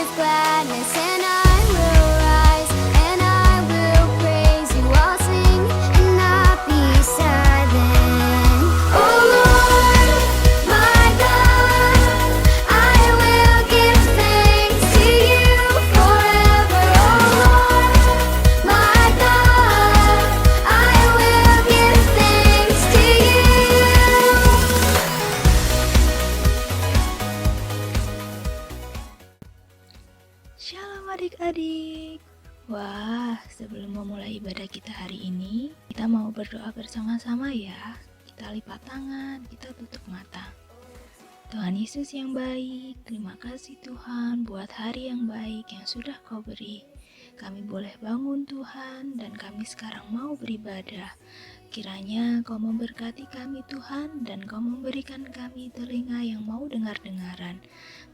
with gladness, and I will rise, and I will praise you. I'll sing and not be silent. Oh Lord, my God, I will give thanks to you forever. Oh Lord, my God, I will give thanks to you. Shalom adik-adik. Wah, sebelum memulai ibadah kita hari ini, kita mau berdoa bersama-sama ya. Kita lipat tangan, kita tutup mata. Tuhan Yesus yang baik, terima kasih Tuhan buat hari yang baik yang sudah Kau beri. Kami boleh bangun Tuhan, dan kami sekarang mau beribadah. Kiranya Kau memberkati kami Tuhan, dan Kau memberikan kami telinga yang mau dengar-dengaran.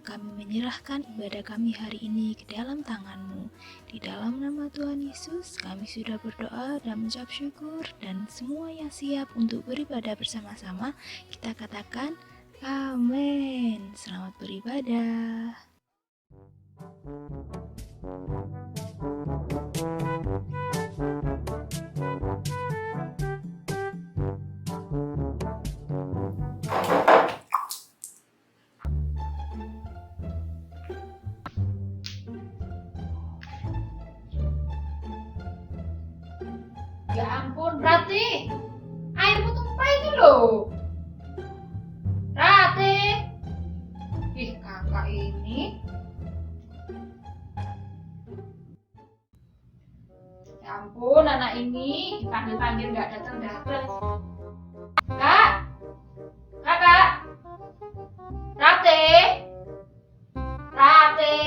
Kami menyerahkan ibadah kami hari ini ke dalam tangan-Mu. Di dalam nama Tuhan Yesus, kami sudah berdoa dan mengucap syukur, dan semua yang siap untuk beribadah bersama-sama, kita katakan amin. Selamat beribadah. Ya ampun, Rati, airmu tumpah itu loh. Rati, ih kakak ini. Ya ampun, anak ini dipanggil-panggil nggak datang-datang. Kak, kakak, Rati, Rati.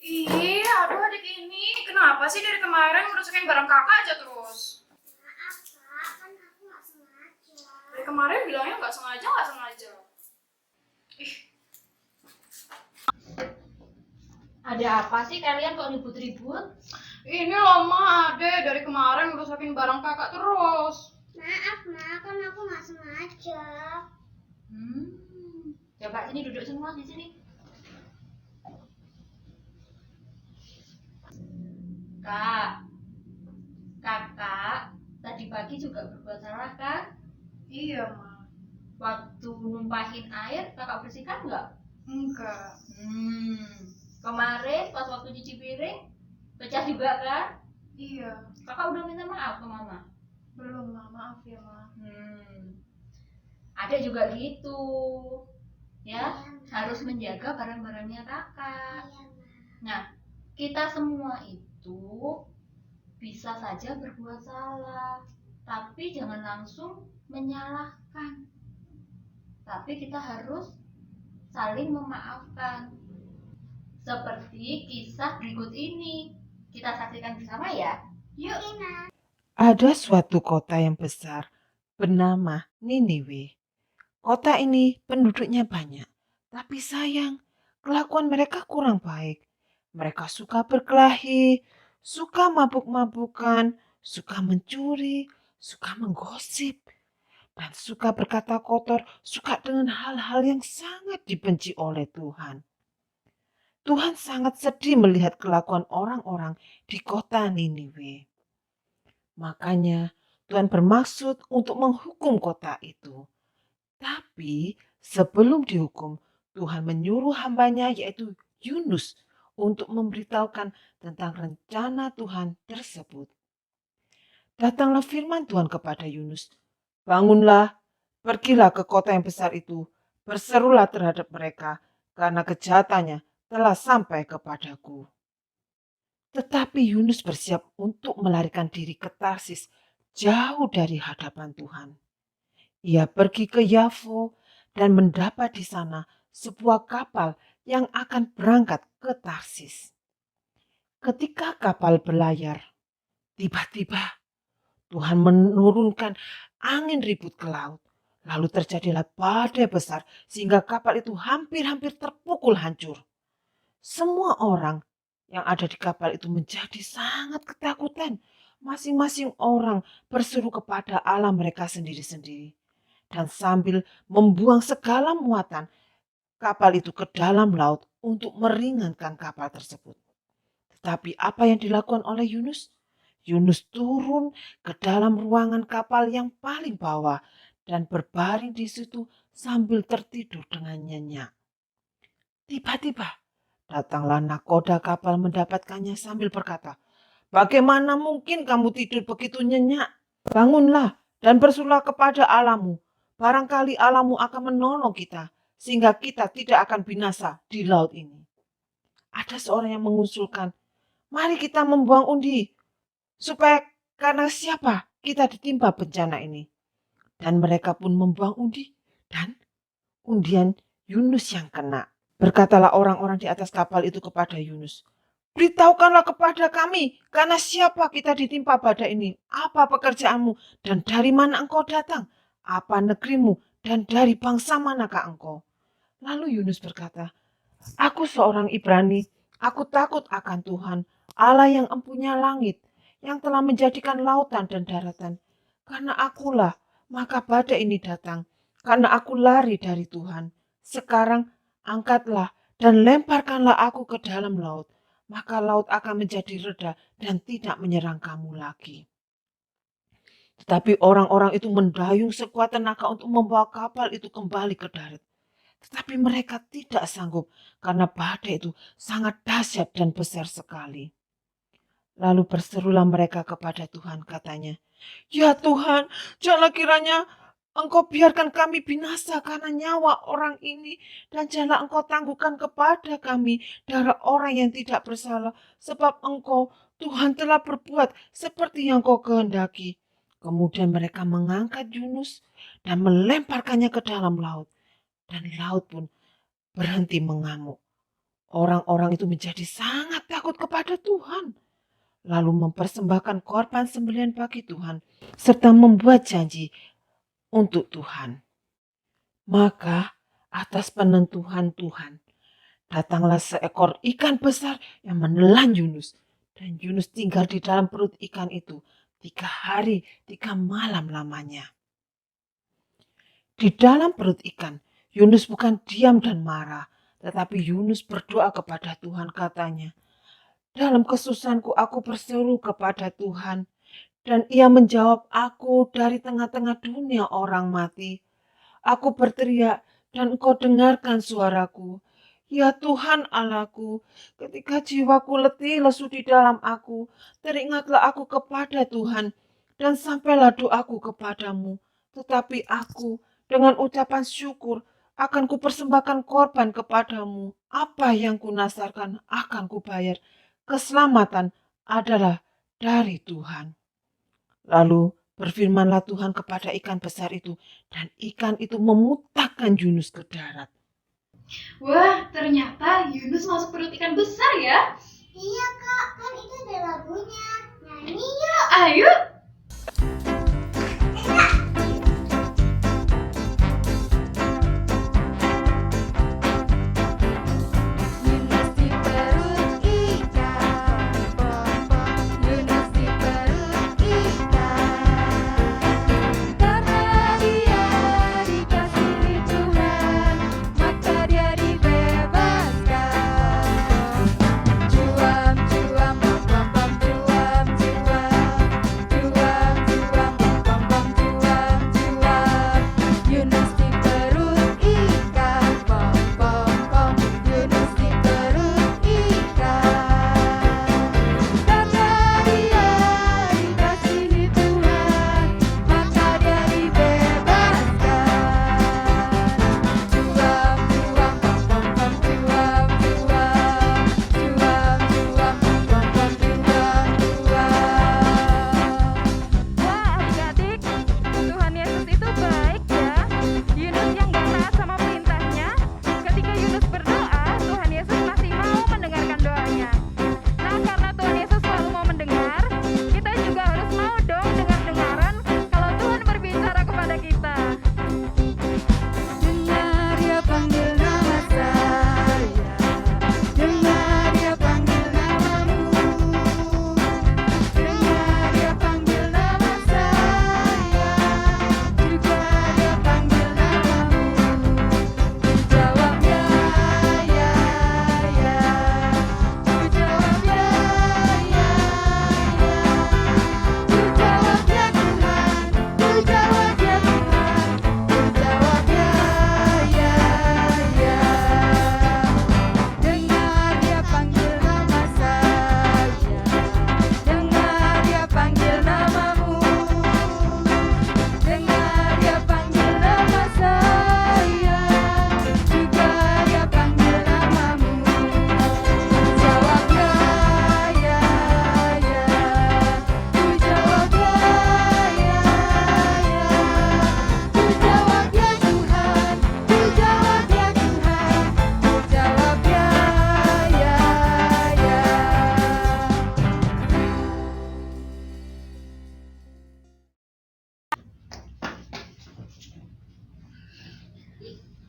Ih, aduh adik ini, kenapa sih dari kemarin ngerusakin barang kakak aja terus? Maaf Kak, kan aku nggak sengaja. Dari kemarin bilangnya nggak sengaja. Ih, Ada apa sih kalian kok ribut-ribut? ini loh Ma, Ade dari kemarin ngerusakin barang kakak terus. Maaf Ma, kan aku nggak sengaja. Coba sini duduk semua di sini. Kak, kakak tadi pagi juga berbuat salah kan? Iya Ma, Waktu numpahin air kakak bersihkan nggak? enggak. Kemarin pas waktu cuci piring pecah juga kan? Iya, Kakak udah minta maaf ke mama. belum Ma, maaf ya Ma. Ada juga gitu, ya Iya, Ma. harus menjaga barang-barangnya kakak. Iya Ma. Nah, kita semua itu bisa saja berbuat salah, tapi jangan langsung menyalahkan. Tapi kita harus saling memaafkan. Seperti kisah berikut ini. Kita saksikan bersama ya. Yuk. Ada suatu kota yang besar bernama Niniwe. Kota ini penduduknya banyak, tapi sayang, kelakuan mereka kurang baik. Mereka suka berkelahi, suka mabuk-mabukan, suka mencuri, suka menggosip, dan suka berkata kotor, suka dengan hal-hal yang sangat dibenci oleh Tuhan. Tuhan sangat sedih melihat kelakuan orang-orang di kota Niniwe. Makanya Tuhan bermaksud untuk menghukum kota itu. Tapi sebelum dihukum, Tuhan menyuruh hambanya yaitu Yunus untuk memberitahukan tentang rencana Tuhan tersebut. Datanglah firman Tuhan kepada Yunus. Bangunlah, pergilah ke kota yang besar itu, berserulah terhadap mereka, karena kejahatannya telah sampai kepadaku. Tetapi Yunus bersiap untuk melarikan diri ke Tarsis, jauh dari hadapan Tuhan. Ia pergi ke Yafo dan mendapat di sana sebuah kapal yang akan berangkat ke Tarsis. Ketika kapal berlayar, tiba-tiba Tuhan menurunkan angin ribut ke laut, Lalu terjadilah badai besar sehingga kapal itu hampir-hampir terpukul hancur. Semua orang yang ada di kapal itu menjadi sangat ketakutan. Masing-masing orang berseru kepada Allah mereka sendiri-sendiri. Dan sambil membuang segala muatan kapal itu ke dalam laut untuk meringankan kapal tersebut. Tetapi apa yang dilakukan oleh Yunus? Yunus turun ke dalam ruangan kapal yang paling bawah dan berbaring di situ sambil tertidur dengan nyenyak. Tiba-tiba datanglah nakoda kapal mendapatkannya sambil berkata, "Bagaimana mungkin kamu tidur begitu nyenyak? Bangunlah dan bersulah kepada Allahmu. Barangkali Allahmu akan menolong kita sehingga kita tidak akan binasa di laut ini." Ada seorang yang mengusulkan, "Mari kita membuang undi supaya karena siapa kita ditimpa bencana ini." Dan mereka pun membuang undi dan undian Yunus yang kena. Berkatalah orang-orang di atas kapal itu kepada Yunus, "Beritahukanlah kepada kami karena siapa kita ditimpa badai ini. Apa pekerjaanmu dan dari mana engkau datang? Apa negerimu dan dari bangsa manakah engkau?" Lalu Yunus berkata, "Aku seorang Ibrani, aku takut akan Tuhan, Allah yang empunya langit, yang telah menjadikan lautan dan daratan. Karena akulah, maka badai ini datang, karena aku lari dari Tuhan. Sekarang angkatlah dan lemparkanlah aku ke dalam laut, maka laut akan menjadi reda dan tidak menyerang kamu lagi." Tetapi orang-orang itu mendayung sekuat tenaga untuk membawa kapal itu kembali ke darat. Tetapi mereka tidak sanggup karena badai itu sangat dahsyat dan besar sekali. Lalu berserulah mereka kepada Tuhan, katanya, "Ya Tuhan, janganlah kiranya Engkau biarkan kami binasa karena nyawa orang ini, dan janganlah Engkau tangguhkan kepada kami darah orang yang tidak bersalah, sebab Engkau, Tuhan, telah berbuat seperti yang Kau kehendaki." Kemudian mereka mengangkat Yunus dan melemparkannya ke dalam laut, dan laut pun berhenti mengamuk. Orang-orang itu menjadi sangat takut kepada Tuhan, lalu mempersembahkan korban sembelihan bagi Tuhan, serta membuat janji untuk Tuhan. Maka atas penentuan Tuhan, datanglah seekor ikan besar yang menelan Yunus, dan Yunus tinggal di dalam perut ikan itu 3 hari 3 malam lamanya. Di dalam perut ikan, Yunus bukan diam dan marah, tetapi Yunus berdoa kepada Tuhan, katanya, "Dalam kesusahanku aku berseru kepada Tuhan, dan Ia menjawab aku dari tengah-tengah dunia orang mati. Aku berteriak dan Engkau dengarkan suaraku. Ya Tuhan Allahku, ketika jiwaku letih lesu di dalam aku, teringatlah aku kepada Tuhan, dan sampailah doaku kepadamu. Tetapi aku dengan ucapan syukur akan kupersembahkan korban kepadamu. Apa yang kunasarkan akan kubayar. Keselamatan adalah dari Tuhan." Lalu berfirmanlah Tuhan kepada ikan besar itu, dan ikan itu memuntahkan Yunus ke darat. Wah, ternyata Yunus masuk perut ikan besar ya. Iya kak, kan itu ada lagunya. Nyanyi yuk. Ayo. Yunus di perut ikan, Yunus di perut ikan. Karena dia dikasihi Tuhan, maka dia dibebaskan. Juam, juam, bam, bam, bam, juam, juam, juam, juam,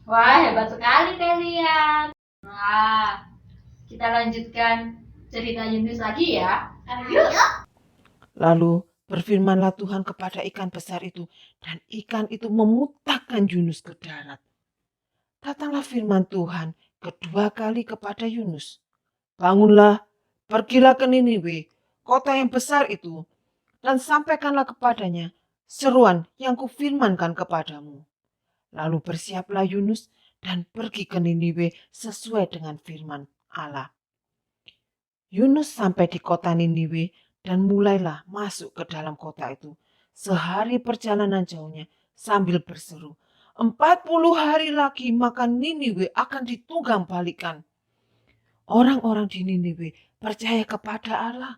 Wah, hebat sekali kalian. Wah, kita lanjutkan cerita Yunus lagi ya. Yuk. Lalu berfirmanlah Tuhan kepada ikan besar itu, dan ikan itu memutahkan Yunus ke darat. Datanglah firman Tuhan kedua kali kepada Yunus. Bangunlah, pergilah ke Niniwe, kota yang besar itu, dan sampaikanlah kepadanya seruan yang kufirmankan kepadamu. Lalu bersiaplah Yunus dan pergi ke Niniwe sesuai dengan firman Allah. Yunus sampai di kota Niniwe dan mulailah masuk ke dalam kota itu. Sehari perjalanan jauhnya sambil berseru, 40 hari lagi maka Niniwe akan ditunggang balikan. Orang-orang di Niniwe percaya kepada Allah.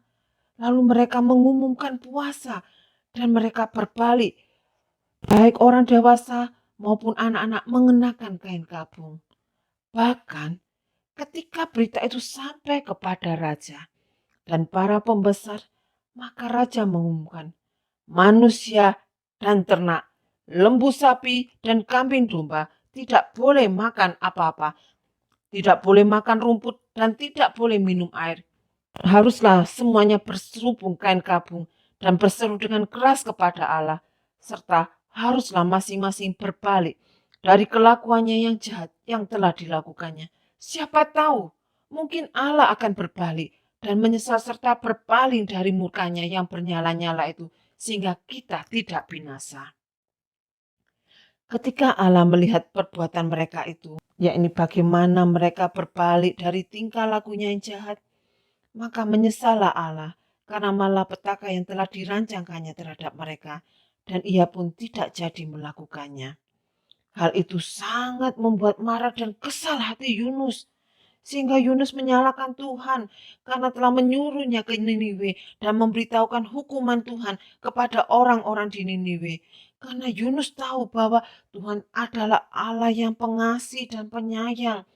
Lalu mereka mengumumkan puasa dan mereka berbalik. Baik orang dewasa maupun anak-anak mengenakan kain kabung. Bahkan ketika berita itu sampai kepada raja dan para pembesar, maka raja mengumumkan, manusia dan ternak, lembu sapi dan kambing domba tidak boleh makan apa-apa, tidak boleh makan rumput dan tidak boleh minum air. Haruslah semuanya berserubung kain kabung dan berseru dengan keras kepada Allah, serta haruslah masing-masing berbalik dari kelakuannya yang jahat yang telah dilakukannya. Siapa tahu, mungkin Allah akan berbalik dan menyesal serta berpaling dari murkanya yang bernyala-nyala itu, sehingga kita tidak binasa. Ketika Allah melihat perbuatan mereka itu, yakni bagaimana mereka berbalik dari tingkah lakunya yang jahat, maka menyesallah Allah karena malapetaka yang telah dirancangkannya terhadap mereka, dan ia pun tidak jadi melakukannya. Hal itu sangat membuat marah dan kesal hati Yunus, sehingga Yunus menyalahkan Tuhan karena telah menyuruhnya ke Niniwe dan memberitahukan hukuman Tuhan kepada orang-orang di Niniwe. Karena Yunus tahu bahwa Tuhan adalah Allah yang pengasih dan penyayang,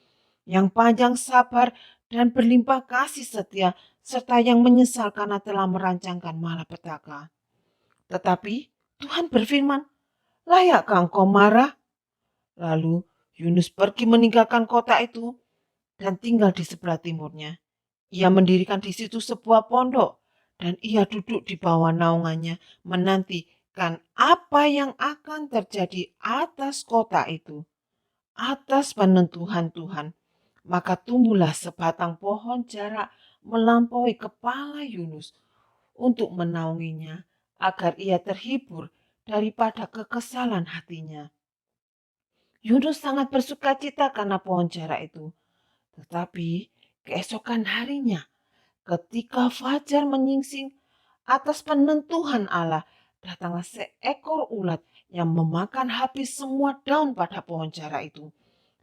yang panjang sabar dan berlimpah kasih setia, serta yang menyesal karena telah merancangkan malapetaka. Tetapi Tuhan berfirman, layakkah engkau marah? Lalu Yunus pergi meninggalkan kota itu dan tinggal di sebelah timurnya. Ia mendirikan di situ sebuah pondok dan ia duduk di bawah naungannya menantikan apa yang akan terjadi atas kota itu, atas penentuan Tuhan. Maka tumbuhlah sebatang pohon jarak melampaui kepala Yunus untuk menaunginya agar ia terhibur daripada kekesalan hatinya. Yunus sangat bersuka cita karena pohon jarak itu. Tetapi keesokan harinya, ketika fajar menyingsing atas penentuan Allah, datanglah seekor ulat yang memakan habis semua daun pada pohon jarak itu.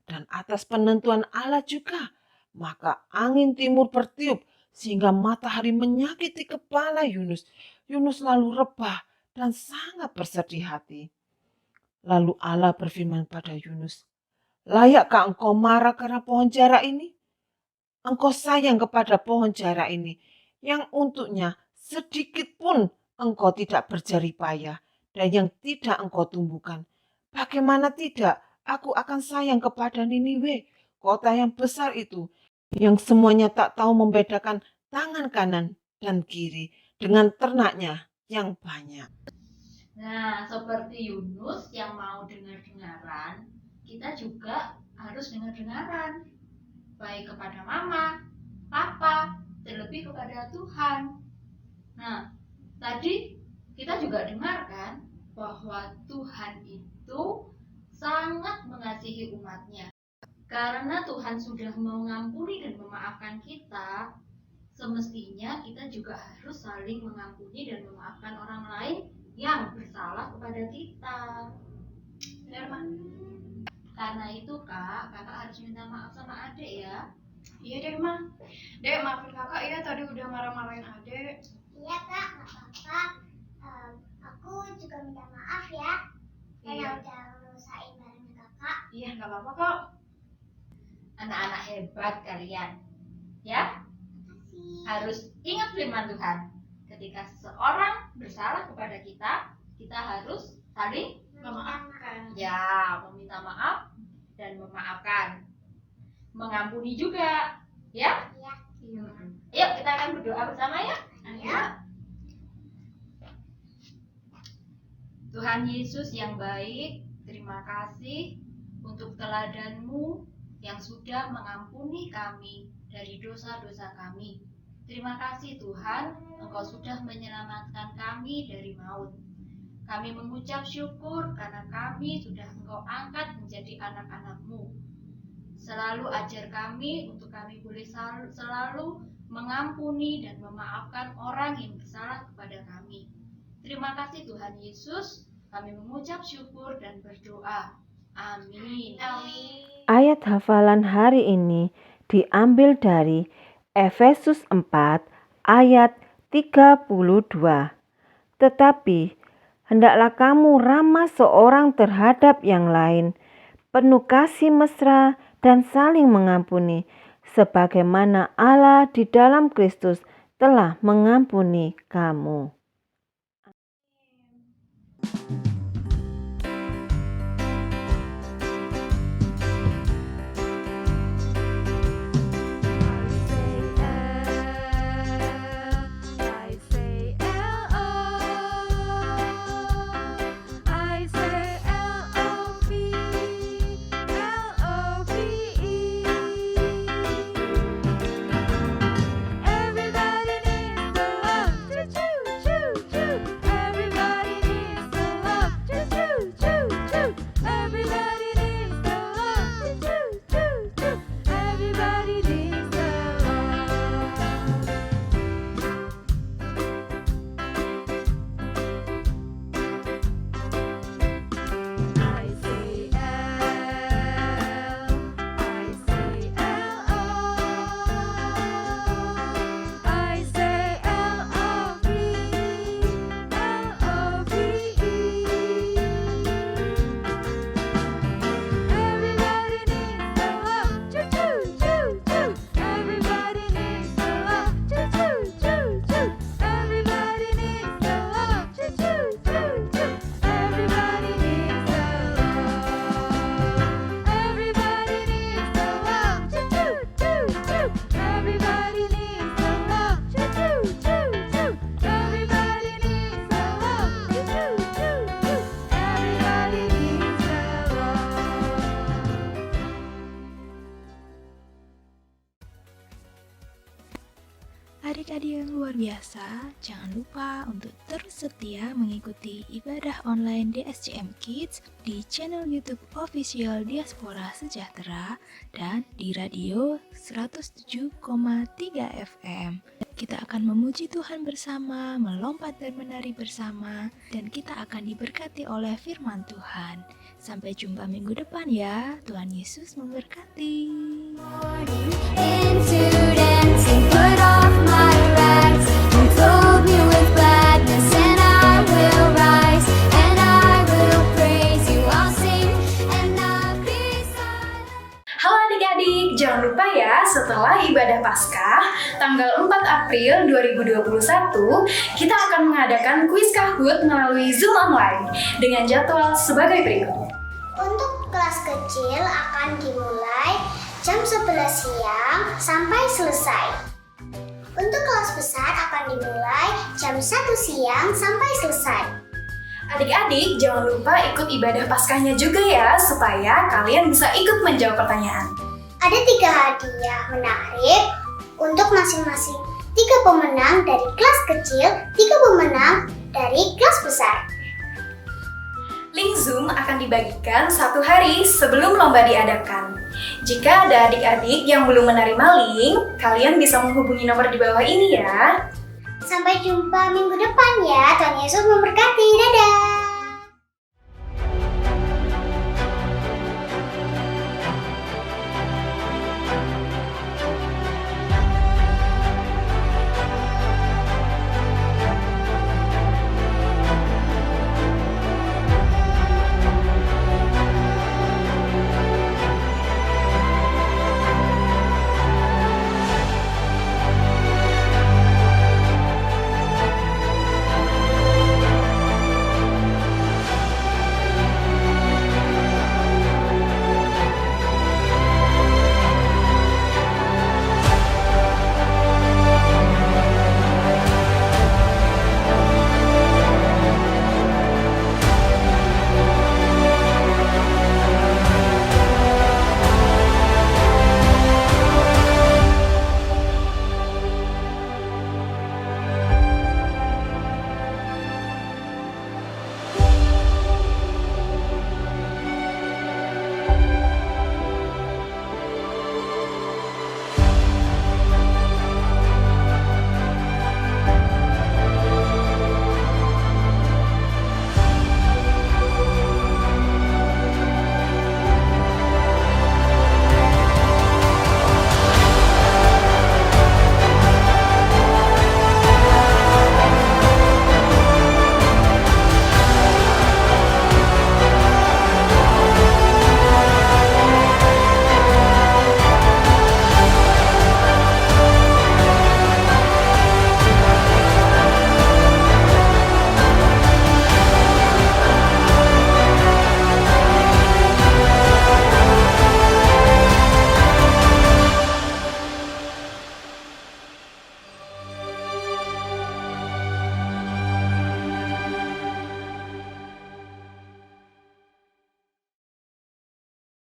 Dan atas penentuan Allah juga, maka angin timur bertiup sehingga matahari menyakiti kepala Yunus. Yunus lalu rebah dan sangat bersedih hati. Lalu Allah berfirman pada Yunus, layakkah engkau marah karena pohon jarak ini? Engkau sayang kepada pohon jarak ini, yang untuknya sedikit pun engkau tidak berjerih payah dan yang tidak engkau tumbuhkan. Bagaimana tidak? Aku akan sayang kepada Niniwe, kota yang besar itu, yang semuanya tak tahu membedakan tangan kanan dan kiri dengan ternaknya yang banyak. Nah, seperti Yunus yang mau dengar-dengaran, kita juga harus dengar-dengaran. Baik kepada mama, papa, terlebih kepada Tuhan. Nah, tadi kita juga dengarkan bahwa Tuhan itu sangat mengasihi umatnya. Karena Tuhan sudah mengampuni dan memaafkan kita, semestinya kita juga harus saling mengampuni dan memaafkan orang lain yang bersalah kepada kita. Benar, Ma? Karena itu, kakak harus minta maaf sama adik ya. Iya deh, Ma. Dek, maafin kakak ya tadi udah marah-marahin adek. Iya kak, nggak apa-apa. Aku juga minta maaf ya karena udah ngerusain barangnya kakak. Iya, nggak apa-apa kok. Anak-anak hebat kalian. Ya, Makasih. harus ingat firman Tuhan. Ketika seseorang bersalah kepada kita harus saling Memaafkan. ya meminta maaf dan memaafkan. Mengampuni juga, ya? Iya. Yuk kita akan berdoa bersama ya. Iya. Tuhan Yesus yang baik, terima kasih untuk teladan-Mu yang sudah mengampuni kami dari dosa-dosa kami. Terima kasih Tuhan, Engkau sudah menyelamatkan kami dari maut. Kami mengucap syukur karena kami sudah Engkau angkat menjadi anak-anak-Mu. Selalu ajar kami untuk kami boleh selalu mengampuni dan memaafkan orang yang bersalah kepada kami. Terima kasih Tuhan Yesus, kami mengucap syukur dan berdoa. Amin. Ayat hafalan hari ini diambil dari Efesus 4 ayat 32. Tetapi hendaklah kamu ramah seorang terhadap yang lain, penuh kasih mesra dan saling mengampuni, sebagaimana Allah di dalam Kristus telah mengampuni kamu. Adik-adik yang luar biasa, jangan lupa untuk terus setia mengikuti ibadah online DSCM Kids di channel YouTube Official Diaspora Sejahtera dan di radio 107,3 FM. Kita akan memuji Tuhan bersama, melompat dan menari bersama, dan kita akan diberkati oleh firman Tuhan. Sampai jumpa minggu depan ya. Tuhan Yesus memberkati. Into dancing, put off my rags and clothe me with gladness, and I will rise and I will praise you. I'll sing and not be silent. Halo adik-adik, jangan lupa ya setelah ibadah Paskah tanggal 4 April 2021 kita akan mengadakan kuis Kahoot melalui Zoom online dengan jadwal sebagai berikut. Untuk kelas kecil akan dimulai jam 11 siang sampai selesai. Untuk kelas besar akan dimulai jam 1 siang sampai selesai. Adik-adik jangan lupa ikut ibadah Paskahnya juga ya supaya kalian bisa ikut menjawab pertanyaan. Ada 3 hadiah menarik untuk masing-masing 3 pemenang dari kelas kecil, 3 pemenang dari kelas besar. Link Zoom akan dibagikan 1 hari sebelum lomba diadakan. Jika ada adik-adik yang belum menerima link, kalian bisa menghubungi nomor di bawah ini ya. Sampai jumpa minggu depan ya. Tuhan Yesus memberkati. Dadah.